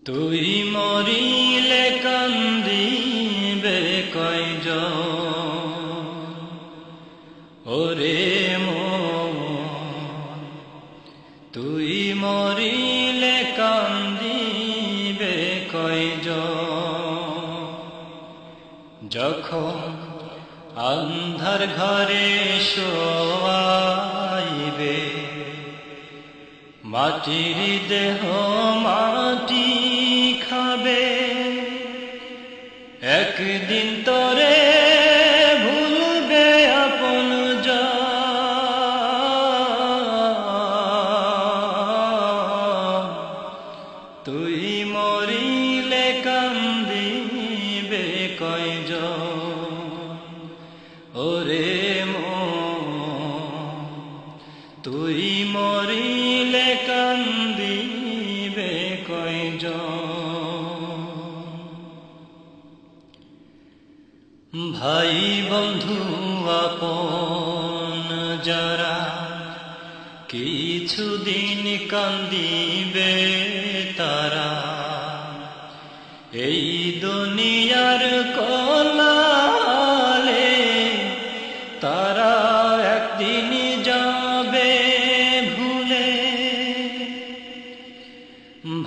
তুই মরিলে কান্দিবে কয়জন, ওরে মন। তুই মরিলে কান্দিবে কয়জন, যখন আন্ধার ঘরে শোয়াইবে, মাটির দেহ মাটি খাবে। একদিন তোরে ভুলবে আপনজন, তুই মরিলে কান্দিবে কয়জন, ওরে মন। তুই মরিলে কান্দিবে কয়জন। ভাই বন্ধু আপন যারা কিছুদিন কান্দিবে তারা, এই দুনিয়ার কলালে তারা একদিন যাবে ভুলে।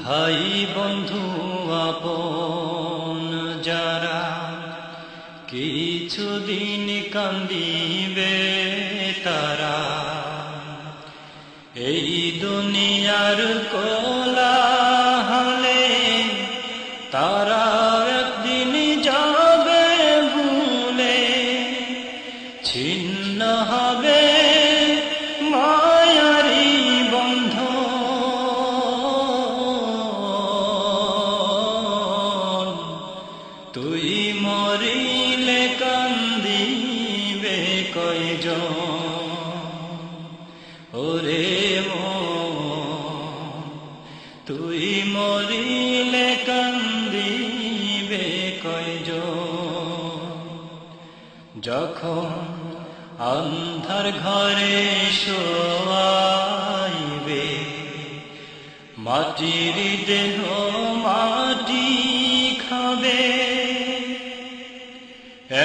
ভাই বন্ধু আপন যারা কিছুদিন কান্দিবে তারা, এই দুনিয়ার কোলাহলে তারা একদিন যাবে ভুলে। ছিন্ন হবে মায়ারি বন্ধন, তুই মরিলে কান্দিবে কয়জন, ওরে মন। তুই মরিলে কান্দিবে কয়জন, যখন আন্ধার ঘরে শোয়াইবে, মাটির দেহ মাটি খাবে।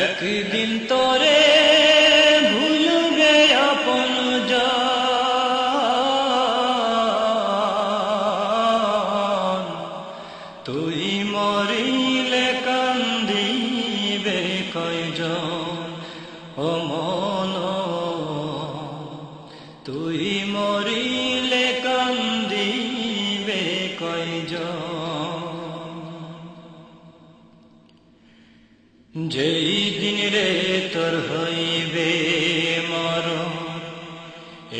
একদিন তোরে ভুলবে আপনজন, তুই মরিলে কান্দিবে কয়জন, ও মন। তুই মরিলে কান্দিবে কয়জন। যেই দিন রে তোর হইবে মরণ,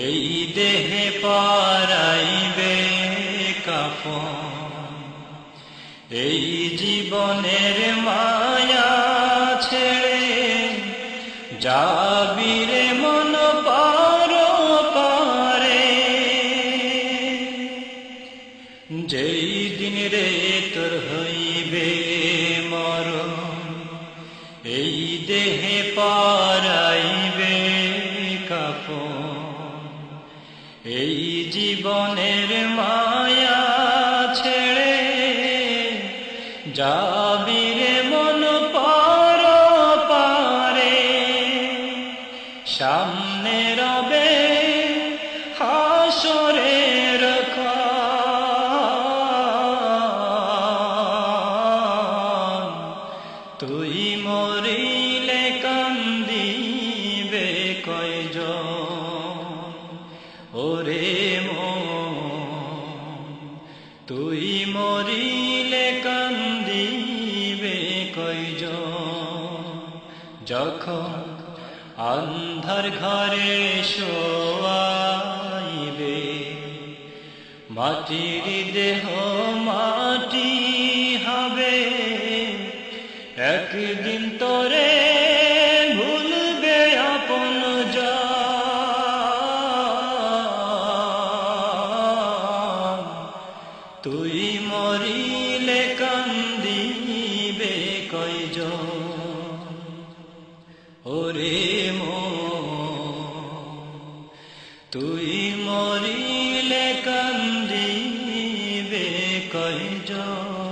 এই দেহে পরাইবে কাফন। এই জীবনের মায়া ছেড়ে যাবি রে মন পরপারে। যেই দিন রে তোর হইবে মরণ, এই দেহে পরাইবে কাফন। এই জীবনের মায়া ছেড়ে যাবি রে মন পরপারে। সামনে রবে হাসরের ক্ষণ, তুই মরিলে কান্দিবে কয়জন, ওরে মন। তুই মরিলে কান্দিবে কয়জন, যখন আন্ধার ঘরে শোয়াইবে, মাটির দেহ মাটি হবে। একদিন তোরে ভুলবে আপনজন, তুই মরিলে কান্দিবে কয়জন, ওরে মন। তুই মরিলে কান্দিবে কয়জন। কয়জন।